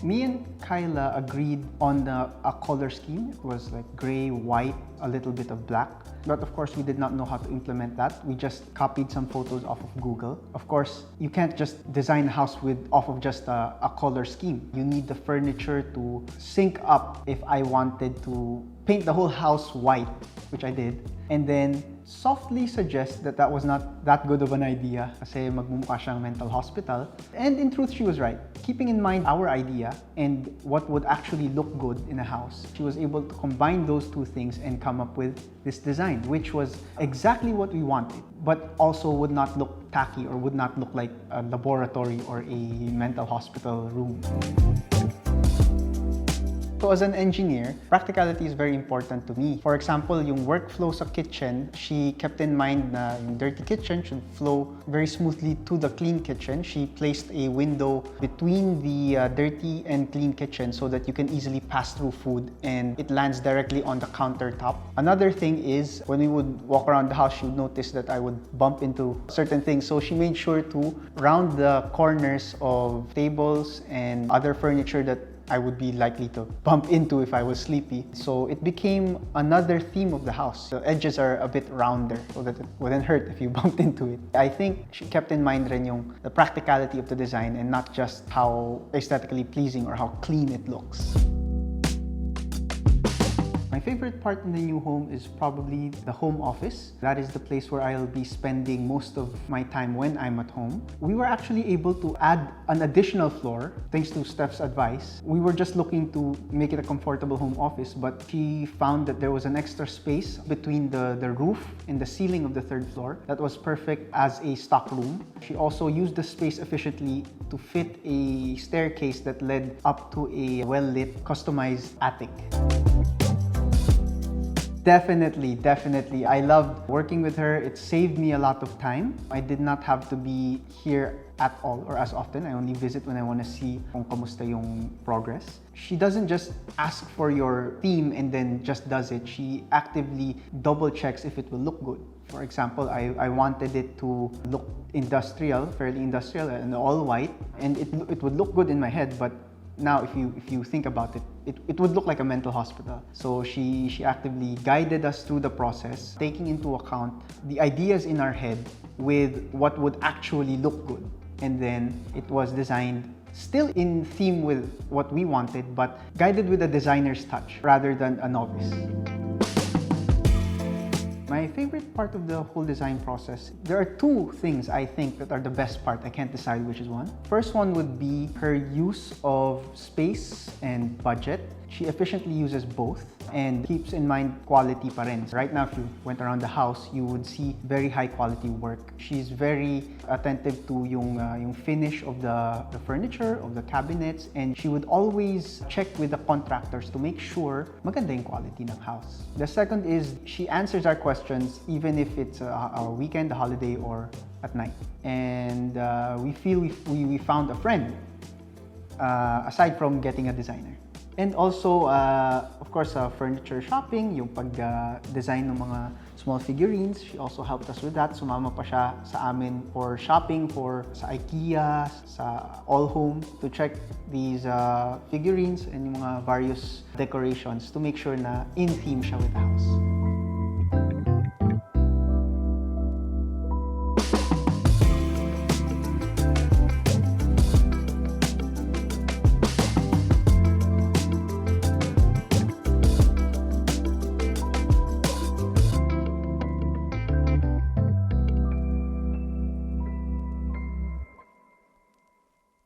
Me and Kyla agreed on a color scheme. It was like gray, white, a little bit of black. But of course, we did not know how to implement that. We just copied some photos off of Google. Of course, you can't just design a house off of just a color scheme. You need the furniture to sync up. If I wanted to paint the whole house white, which I did, and then softly suggest that was not that good of an idea kasi magmumukha siyang mental hospital. And in truth, she was right. Keeping in mind our idea and what would actually look good in a house, she was able to combine those two things and come up with this design, which was exactly what we wanted, but also would not look tacky or would not look like a laboratory or a mental hospital room. So as an engineer, practicality is very important to me. For example, yung workflow sa kitchen, she kept in mind na yung dirty kitchen should flow very smoothly to the clean kitchen. She placed a window between the dirty and clean kitchen so that you can easily pass through food and it lands directly on the countertop. Another thing is when we would walk around the house, she would notice that I would bump into certain things. So she made sure to round the corners of tables and other furniture that I would be likely to bump into if I was sleepy. So it became another theme of the house. The edges are a bit rounder so that it wouldn't hurt if you bumped into it. I think she kept in mind rin yung the practicality of the design and not just how aesthetically pleasing or how clean it looks. My favorite part in the new home is probably the home office. That is the place where I'll be spending most of my time when I'm at home. We were actually able to add an additional floor thanks to Steph's advice. We were just looking to make it a comfortable home office, but she found that there was an extra space between the roof and the ceiling of the third floor that was perfect as a stock room. She also used the space efficiently to fit a staircase that led up to a well-lit, customized attic. Definitely. I loved working with her. It saved me a lot of time. I did not have to be here at all or as often. I only visit when I want to see kung kamusta yung progress. She doesn't just ask for your theme and then just does it. She actively double checks if it will look good. For example, I wanted it to look industrial, fairly industrial and all white, and it would look good in my head, but now, if you think about it, it would look like a mental hospital. So she actively guided us through the process, taking into account the ideas in our head with what would actually look good. And then it was designed still in theme with what we wanted, but guided with a designer's touch rather than a novice. My favorite part of the whole design process, there are two things I think that are the best part. I can't decide which is one. First one would be her use of space and budget. She efficiently uses both and keeps in mind quality pa rin. Right now, if you went around the house, you would see very high quality work. She's very attentive to yung finish of the furniture, of the cabinets, and she would always check with the contractors to make sure maganda yung quality ng house. The second is she answers our questions even if it's a weekend, a holiday, or at night. And we feel we found a friend aside from getting a designer. And also, of course, furniture shopping, yung pag-design ng mga small figurines. She also helped us with that. Sumama pa siya sa amin for shopping sa IKEA, sa All Home to check these figurines and yung mga various decorations to make sure na in theme siya with the house.